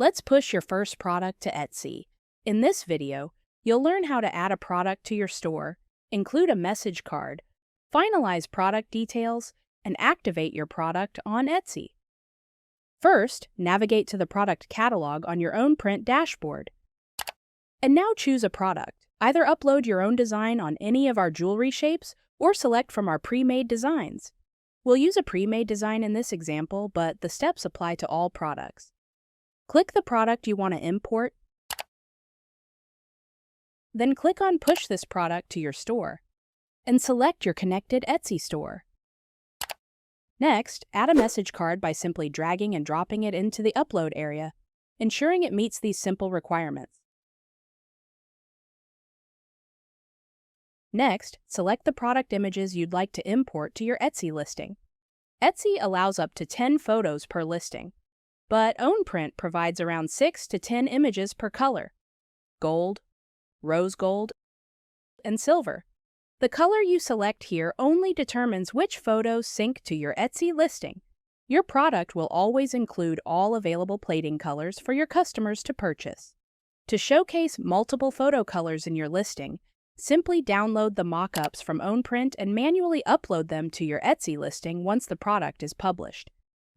Let's push your first product to Etsy. In this video, you'll learn how to add a product to your store, include a message card, finalize product details, and activate your product on Etsy. First, navigate to the product catalog on your OwnPrint dashboard. And now choose a product. Either upload your own design on any of our jewelry shapes or select from our pre-made designs. We'll use a pre-made design in this example, but the steps apply to all products. Click the product you want to import, then click on Push this product to your store, and select your connected Etsy store. Next, add a message card by simply dragging and dropping it into the upload area, ensuring it meets these simple requirements. Next, select the product images you'd like to import to your Etsy listing. Etsy allows up to 10 photos per listing, but OwnPrint provides around 6 to 10 images per color: gold, rose gold, and silver. The color you select here only determines which photos sync to your Etsy listing. Your product will always include all available plating colors for your customers to purchase. To showcase multiple photo colors in your listing, simply download the mockups from OwnPrint and manually upload them to your Etsy listing once the product is published.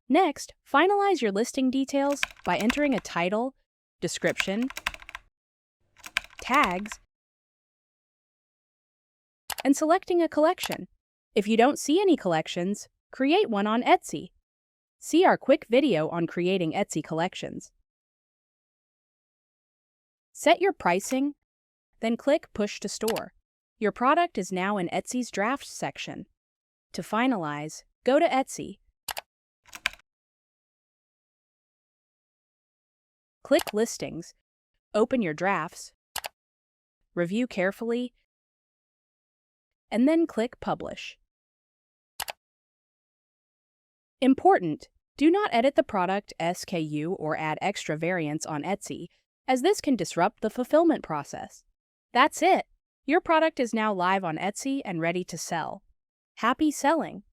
Next, finalize your listing details by entering a title, description, tags, and selecting a collection. If you don't see any collections, create one on Etsy. See our quick video on creating Etsy collections. Set your pricing, then click Push to Store. Your product is now in Etsy's Drafts section. To finalize, go to Etsy. Click Listings, open your drafts, review carefully, and then click Publish. Important: do not edit the product SKU or add extra variants on Etsy, as this can disrupt the fulfillment process. That's it! Your product is now live on Etsy and ready to sell. Happy selling!